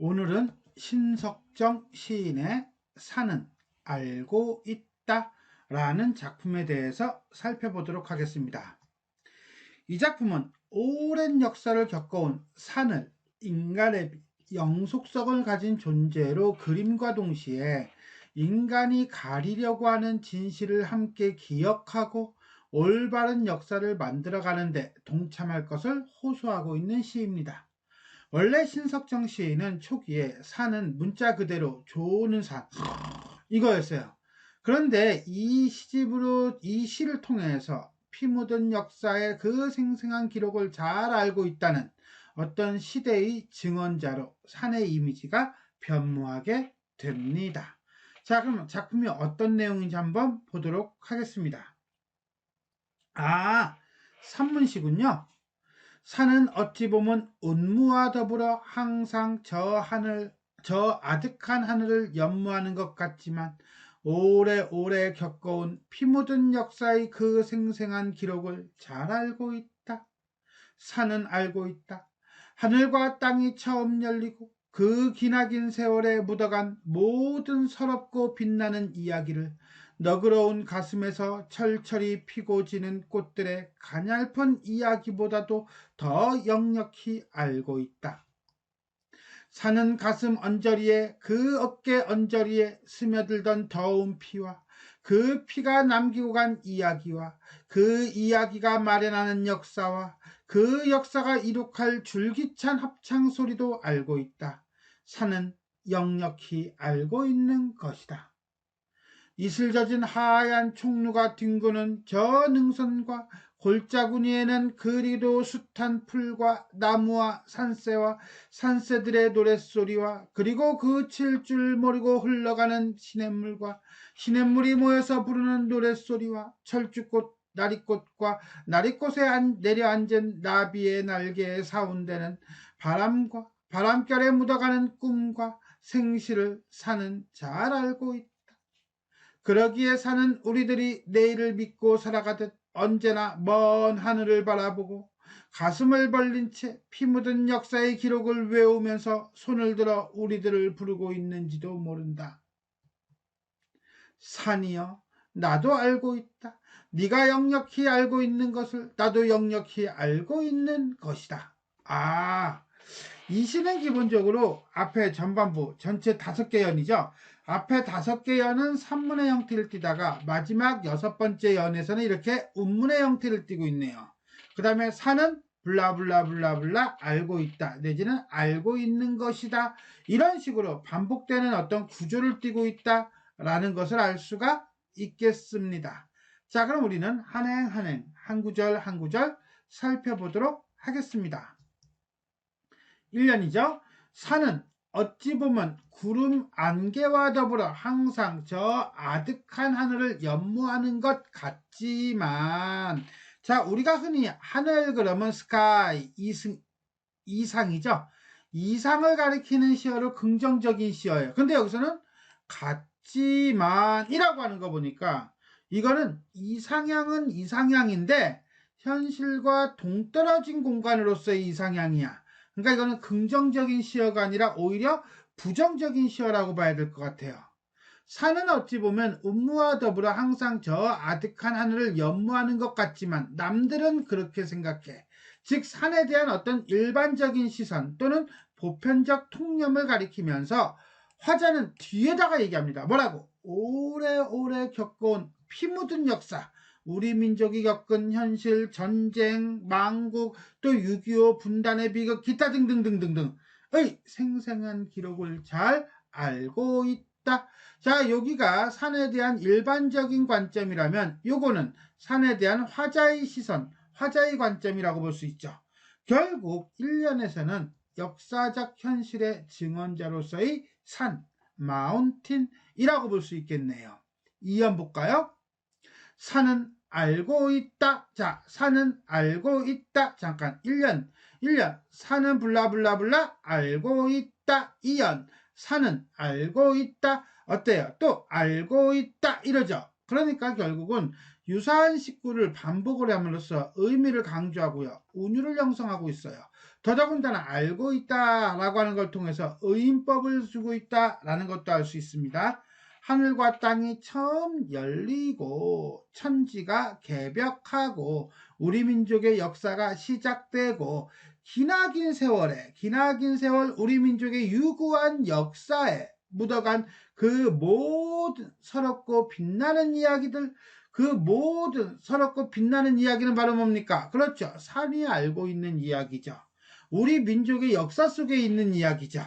오늘은 신석정 시인의 산은 알고 있다 라는 작품에 대해서 살펴보도록 하겠습니다. 이 작품은 오랜 역사를 겪어온 산을 인간의 영속성을 가진 존재로 그림과 동시에 인간이 가리려고 하는 진실을 함께 기억하고 올바른 역사를 만들어가는데 동참할 것을 호소하고 있는 시입니다. 원래 신석정 시인은 초기에 산은 문자 그대로 조는 산 이거였어요. 그런데 이 시를 통해서 피 묻은 역사의 그 생생한 기록을 잘 알고 있다는 어떤 시대의 증언자로 산의 이미지가 변모하게 됩니다. 자, 그럼 작품이 어떤 내용인지 한번 보도록 하겠습니다. 산문시군요. 산은 어찌 보면 운무와 더불어 항상 저 아득한 하늘을 연무하는 것 같지만 오래오래 겪어온 피 묻은 역사의 그 생생한 기록을 잘 알고 있다. 산은 알고 있다. 하늘과 땅이 처음 열리고 그 기나긴 세월에 묻어간 모든 서럽고 빛나는 이야기를 너그러운 가슴에서 철철이 피고 지는 꽃들의 가냘픈 이야기보다도 더 역력히 알고 있다. 산은 가슴 언저리에 그 어깨 언저리에 스며들던 더운 피와 그 피가 남기고 간 이야기와 그 이야기가 마련하는 역사와 그 역사가 이룩할 줄기찬 합창 소리도 알고 있다. 산은 역력히 알고 있는 것이다. 이슬 젖은 하얀 총루가 뒹구는 저 능선과 골짜구니에는 그리도 숱한 풀과 나무와 산새와 산새들의 노랫소리와 그리고 그 칠줄 모르고 흘러가는 시냇물과 시냇물이 모여서 부르는 노랫소리와 철쭉꽃 나리꽃과 나리꽃에 내려앉은 나비의 날개에 사운되는 바람과 바람결에 묻어가는 꿈과 생시를 산은 잘 알고 있다. 그러기에 사는 우리들이 내일을 믿고 살아가듯 언제나 먼 하늘을 바라보고 가슴을 벌린 채 피 묻은 역사의 기록을 외우면서 손을 들어 우리들을 부르고 있는지도 모른다. 산이여, 나도 알고 있다. 네가 역력히 알고 있는 것을 나도 역력히 알고 있는 것이다. 이 시는 기본적으로 앞에 전반부 전체 5개 연이죠. 앞에 5개 연은 산문의 형태를 띠다가 마지막 6번째 연에서는 이렇게 운문의 형태를 띠고 있네요. 그 다음에 산은 블라블라블라블라 알고 있다 내지는 알고 있는 것이다 이런 식으로 반복되는 어떤 구조를 띠고 있다 라는 것을 알 수가 있겠습니다. 자, 그럼 우리는 한행 한 구절 한 구절 살펴보도록 하겠습니다. 1년이죠. 산은 어찌 보면 구름 안개와 더불어 항상 저 아득한 하늘을 연무하는 것 같지만, 자, 우리가 흔히 하늘 그러면 스카이 이상이죠. 이상을 가리키는 시어로 긍정적인 시어예요. 근데 여기서는 같지만이라고 하는 거 보니까 이거는 이상향은 이상향인데 현실과 동떨어진 공간으로서의 이상향이야. 그러니까 이거는 긍정적인 시어가 아니라 오히려 부정적인 시어라고 봐야 될 것 같아요. 산은 어찌 보면 운무와 더불어 항상 저 아득한 하늘을 연무하는 것 같지만 남들은 그렇게 생각해. 즉 산에 대한 어떤 일반적인 시선 또는 보편적 통념을 가리키면서 화자는 뒤에다가 얘기합니다. 뭐라고? 오래오래 겪어온 피 묻은 역사, 우리 민족이 겪은 현실, 전쟁, 망국, 또 6.25 분단의 비극, 기타 등등등등등의 생생한 기록을 잘 알고 있다. 자, 여기가 산에 대한 일반적인 관점이라면 요거는 산에 대한 화자의 시선, 화자의 관점이라고 볼 수 있죠. 결국 1년에서는 역사적 현실의 증언자로서의 산, 마운틴이라고 볼 수 있겠네요. 2연 볼까요? 산은 알고 있다. 자, 산은 알고 있다. 잠깐 1년 산은 블라블라블라 알고 있다. 2연 산은 알고 있다. 어때요? 또 알고 있다 이러죠. 그러니까 결국은 유사한 식구를 반복을 함으로써 의미를 강조하고요. 운율을 형성하고 있어요. 더더군다나 알고 있다라고 하는 걸 통해서 의인법을 쓰고 있다라는 것도 알 수 있습니다. 하늘과 땅이 처음 열리고 천지가 개벽하고 우리 민족의 역사가 시작되고 기나긴 세월 우리 민족의 유구한 역사에 묻어간 그 모든 서럽고 빛나는 이야기들, 그 모든 서럽고 빛나는 이야기는 바로 뭡니까? 그렇죠. 산이 알고 있는 이야기죠. 우리 민족의 역사 속에 있는 이야기죠.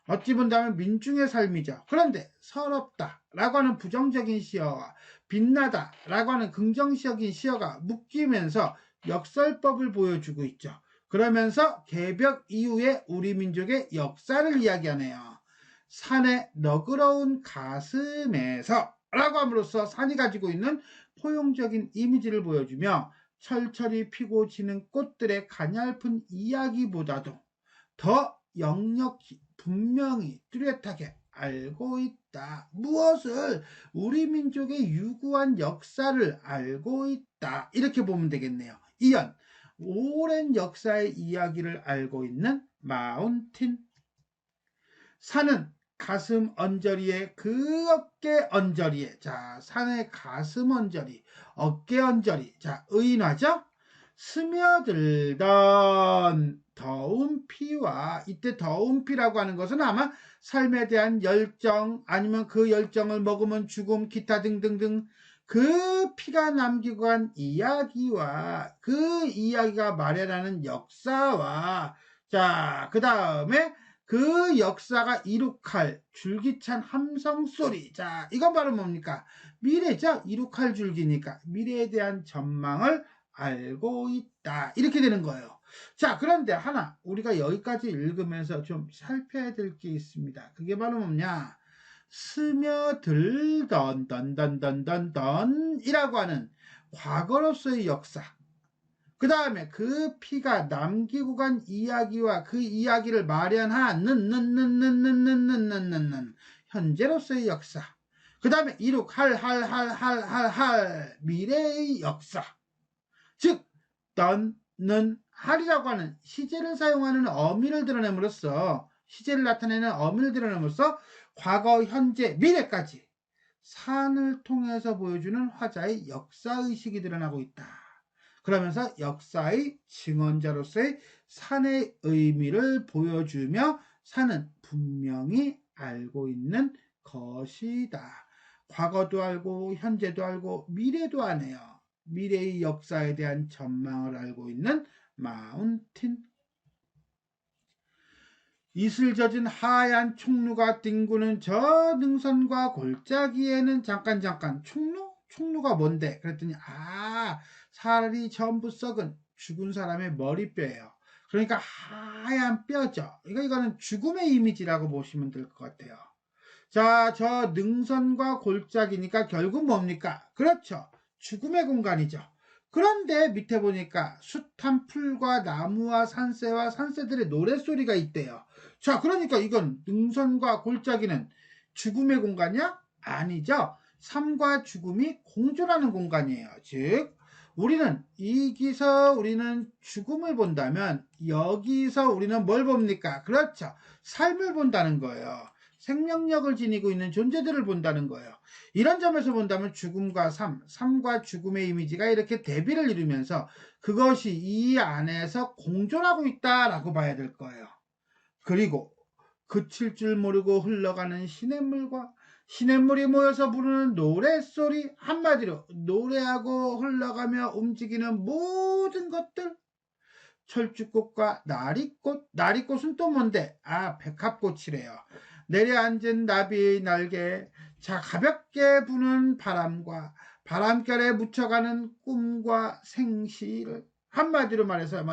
어찌 본다면 민중의 삶이죠. 그런데 서럽다라고 하는 부정적인 시어와 빛나다라고 하는 긍정적인 시어가 묶이면서 역설법을 보여주고 있죠. 그러면서 개벽 이후에 우리 민족의 역사를 이야기하네요. 산의 너그러운 가슴에서 라고 함으로써 산이 가지고 있는 포용적인 이미지를 보여주며 철철이 피고 지는 꽃들의 가냘픈 이야기보다도 더 역력히 분명히 뚜렷하게 알고 있다. 무엇을? 우리 민족의 유구한 역사를 알고 있다. 이렇게 보면 되겠네요. 이연, 오랜 역사의 이야기를 알고 있는 마운틴. 산은 가슴 언저리에 그 어깨 언저리에, 자, 산의 가슴 언저리, 어깨 언저리, 자, 의인화죠? 스며들던 더운 피와, 이때 더운 피라고 하는 것은 아마 삶에 대한 열정, 아니면 그 열정을 먹으면 죽음, 기타 등등등 그 피가 남기고 간 이야기와 그 이야기가 마련하는 역사와, 자, 그 다음에 그 역사가 이룩할 줄기찬 함성 소리. 자, 이건 바로 뭡니까? 미래죠? 이룩할 줄기니까 미래에 대한 전망을 알고 있다. 이렇게 되는 거예요. 자, 그런데 하나 우리가 여기까지 읽으면서 좀 살펴야 될 게 있습니다. 그게 바로 뭐냐? 스며들던 던던던던던 이라고 하는 과거로서의 역사, 그 다음에 그 피가 남기고 간 이야기와 그 이야기를 마련한 현재로서의 역사, 그 다음에 이룩할 미래의 역사, 즉 던는 할이라고 하는 시제를 사용하는 어미를 드러냄으로써, 시제를 나타내는 어미를 드러냄으로써 과거, 현재, 미래까지 산을 통해서 보여주는 화자의 역사의식이 드러나고 있다. 그러면서 역사의 증언자로서의 산의 의미를 보여주며 산은 분명히 알고 있는 것이다. 과거도 알고 현재도 알고 미래도 아네요. 미래의 역사에 대한 전망을 알고 있는 마운틴. 이슬 젖은 하얀 총루가 뒹구는 저 능선과 골짜기에는 잠깐 총루? 총루가 뭔데? 그랬더니 살이 전부 썩은 죽은 사람의 머리뼈예요. 그러니까 하얀 뼈죠. 이거는 죽음의 이미지라고 보시면 될 것 같아요. 자, 저 능선과 골짜기니까 결국 뭡니까? 그렇죠. 죽음의 공간이죠. 그런데 밑에 보니까 숱한 풀과 나무와 산새들의 노랫소리가 있대요. 자, 그러니까 이건 능선과 골짜기는 죽음의 공간이야? 아니죠. 삶과 죽음이 공존하는 공간이에요. 즉, 우리는 우리는 죽음을 본다면 여기서 우리는 뭘 봅니까? 그렇죠. 삶을 본다는 거예요. 생명력을 지니고 있는 존재들을 본다는 거예요. 이런 점에서 본다면 죽음과 삶과 죽음의 이미지가 이렇게 대비를 이루면서 그것이 이 안에서 공존하고 있다라고 봐야 될 거예요. 그리고 그칠 줄 모르고 흘러가는 시냇물과 시냇물이 모여서 부르는 노랫소리, 한마디로 노래하고 흘러가며 움직이는 모든 것들, 철쭉꽃과 나리꽃은 또 뭔데? 백합꽃이래요. 내려앉은 나비의 날개, 자, 가볍게 부는 바람과 바람결에 묻혀가는 꿈과 생시를, 한마디로 말해서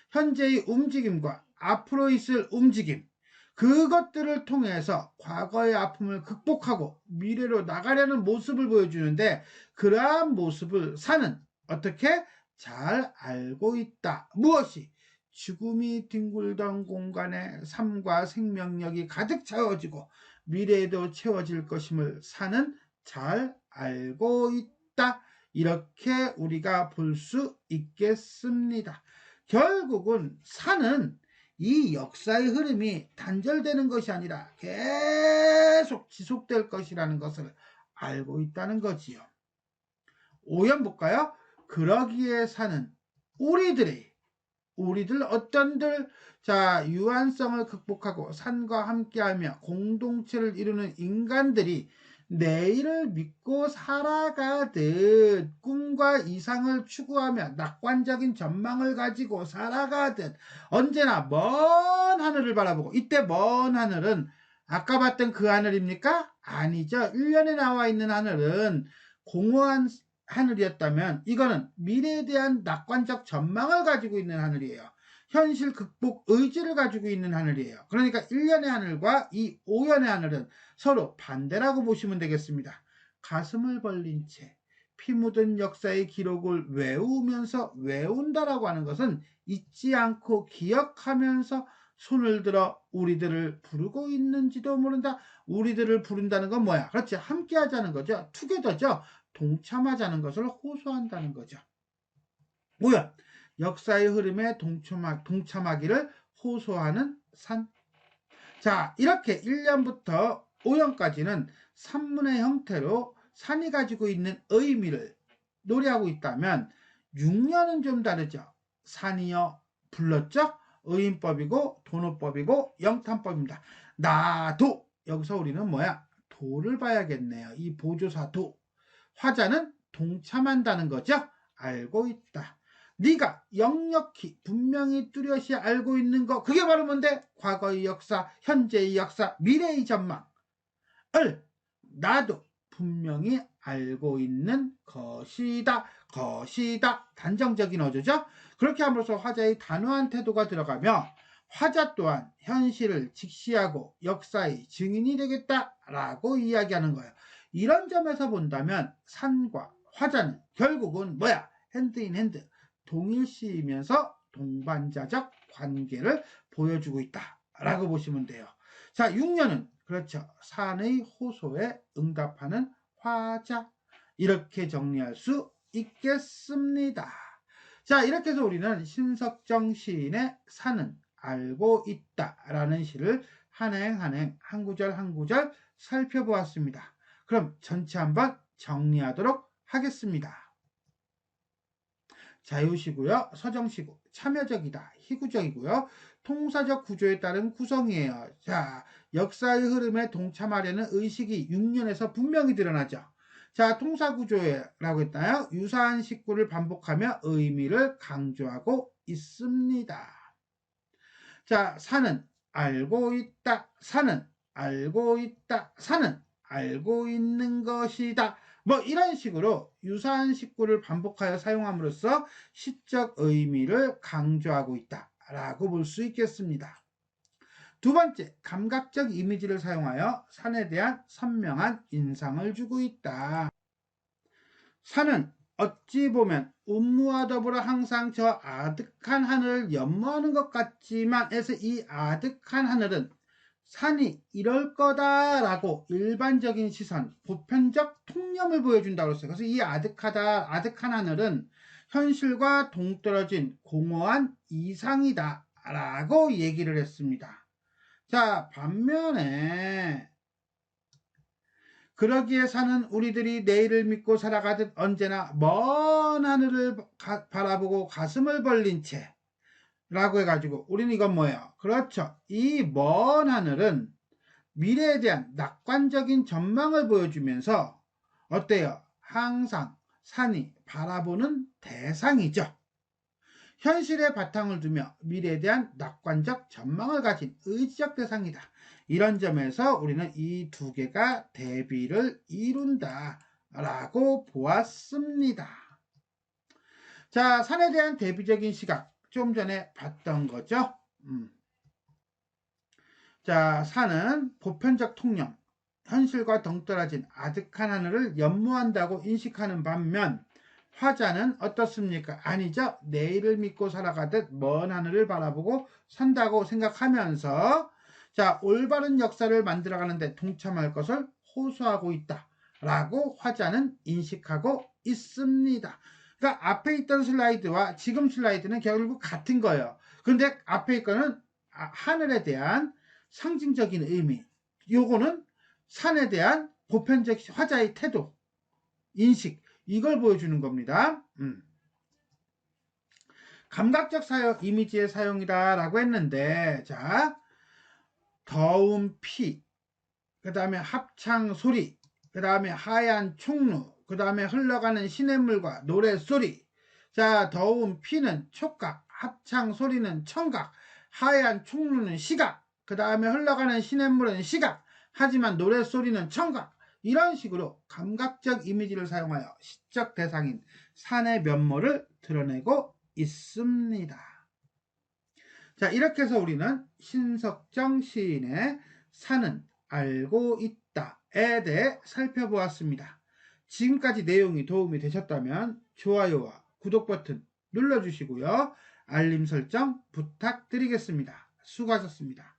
현재의 움직임과 앞으로 있을 움직임, 그것들을 통해서 과거의 아픔을 극복하고 미래로 나가려는 모습을 보여주는데, 그러한 모습을 산은 어떻게 잘 알고 있다. 무엇이? 죽음이 뒹굴던 공간에 삶과 생명력이 가득 채워지고 미래에도 채워질 것임을 산은 잘 알고 있다. 이렇게 우리가 볼 수 있겠습니다. 결국은 산은 이 역사의 흐름이 단절되는 것이 아니라 계속 지속될 것이라는 것을 알고 있다는 거지요. 오연 볼까요? 그러기에 사는 우리들 어떤들 자 유한성을 극복하고 산과 함께하며 공동체를 이루는 인간들이 내일을 믿고 살아가듯 꿈과 이상을 추구하며 낙관적인 전망을 가지고 살아가듯 언제나 먼 하늘을 바라보고, 이때 먼 하늘은 아까 봤던 그 하늘입니까? 아니죠. 1년에 나와 있는 하늘은 공허한 하늘이었다면 이거는 미래에 대한 낙관적 전망을 가지고 있는 하늘이에요. 현실 극복 의지를 가지고 있는 하늘이에요. 그러니까 1년의 하늘과 이 5년의 하늘은 서로 반대라고 보시면 되겠습니다. 가슴을 벌린 채 피 묻은 역사의 기록을 외운다라고 하는 것은 잊지 않고 기억하면서 손을 들어 우리들을 부르고 있는지도 모른다. 우리들을 부른다는 건 뭐야? 그렇지, 함께 하자는 거죠. 투게더죠. 동참하자는 것을 호소한다는 거죠. 뭐야? 역사의 흐름에 동참하기를 호소하는 산. 자, 이렇게 1년부터 5년까지는 산문의 형태로 산이 가지고 있는 의미를 노래하고 있다면 6년은 좀 다르죠. 산이여 불렀죠? 의인법이고 도노법이고 영탄법입니다. 나도, 여기서 우리는 뭐야? 도를 봐야겠네요. 이 보조사 도. 화자는 동참한다는 거죠. 알고 있다. 네가 역력히 분명히 뚜렷이 알고 있는 거, 그게 바로 뭔데? 과거의 역사, 현재의 역사, 미래의 전망을 나도 분명히 알고 있는 것이다. 단정적인 어조죠. 그렇게 함으로써 화자의 단호한 태도가 들어가며 화자 또한 현실을 직시하고 역사의 증인이 되겠다라고 이야기하는 거예요. 이런 점에서 본다면 산과 화자는 결국은 뭐야? 핸드인 핸드, 동일시이면서 동반자적 관계를 보여주고 있다라고 보시면 돼요. 자, 6년은 그렇죠. 산의 호소에 응답하는 화자, 이렇게 정리할 수 있겠습니다. 자, 이렇게 해서 우리는 신석정 시인의 산은 알고 있다라는 시를 한행 한 구절 한 구절 살펴보았습니다. 그럼 전체 한번 정리하도록 하겠습니다. 자유시고요. 서정시고 참여적이다. 희구적이고요. 통사적 구조에 따른 구성이에요. 자, 역사의 흐름에 동참하려는 의식이 6년에서 분명히 드러나죠. 자, 통사구조라고 했나요? 유사한 식구를 반복하며 의미를 강조하고 있습니다. 자, 산은 알고 있다. 산은 알고 있다. 산은 알고 있는 것이다. 뭐 이런 식으로 유사한 식구를 반복하여 사용함으로써 시적 의미를 강조하고 있다라고 볼 수 있겠습니다. 두 번째, 감각적 이미지를 사용하여 산에 대한 선명한 인상을 주고 있다. 산은 어찌 보면 운무와 더불어 항상 저 아득한 하늘을 연모하는 것 같지만 해서 이 아득한 하늘은 산이 이럴 거다라고 일반적인 시선, 보편적 통념을 보여준다고 했어요. 그래서 이 아득한 하늘은 현실과 동떨어진 공허한 이상이다 라고 얘기를 했습니다. 자, 반면에 그러기에 사는 우리들이 내일을 믿고 살아가듯 언제나 먼 하늘을 바라보고 가슴을 벌린 채 라고 해가지고 우리는 이건 뭐예요? 그렇죠. 이 먼 하늘은 미래에 대한 낙관적인 전망을 보여주면서 어때요? 항상 산이 바라보는 대상이죠. 현실에 바탕을 두며 미래에 대한 낙관적 전망을 가진 의지적 대상이다. 이런 점에서 우리는 이 두 개가 대비를 이룬다 라고 보았습니다. 자, 산에 대한 대비적인 시각, 좀 전에 봤던 거죠. 자, 산은 보편적 통념, 현실과 동떨어진 아득한 하늘을 연모한다고 인식하는 반면 화자는 어떻습니까? 아니죠. 내일을 믿고 살아가듯 먼 하늘을 바라보고 산다고 생각하면서 자, 올바른 역사를 만들어가는데 동참할 것을 호소하고 있다 라고 화자는 인식하고 있습니다. 그러니까 앞에 있던 슬라이드와 지금 슬라이드는 결국 같은 거예요. 근데 앞에 있거는 하늘에 대한 상징적인 의미, 요거는 산에 대한 보편적 화자의 태도, 인식, 이걸 보여주는 겁니다. 감각적 사용, 이미지의 사용이다 라고 했는데, 자, 더운 피, 그 다음에 합창 소리, 그 다음에 하얀 총루, 그 다음에 흘러가는 시냇물과 노래소리. 자, 더운 피는 촉각, 합창 소리는 청각, 하얀 총루는 시각, 그 다음에 흘러가는 시냇물은 시각, 하지만 노래소리는 청각. 이런 식으로 감각적 이미지를 사용하여 시적 대상인 산의 면모를 드러내고 있습니다. 자, 이렇게 해서 우리는 신석정 시인의 산은 알고 있다에 대해 살펴보았습니다. 지금까지 내용이 도움이 되셨다면 좋아요와 구독 버튼 눌러주시고요. 알림 설정 부탁드리겠습니다. 수고하셨습니다.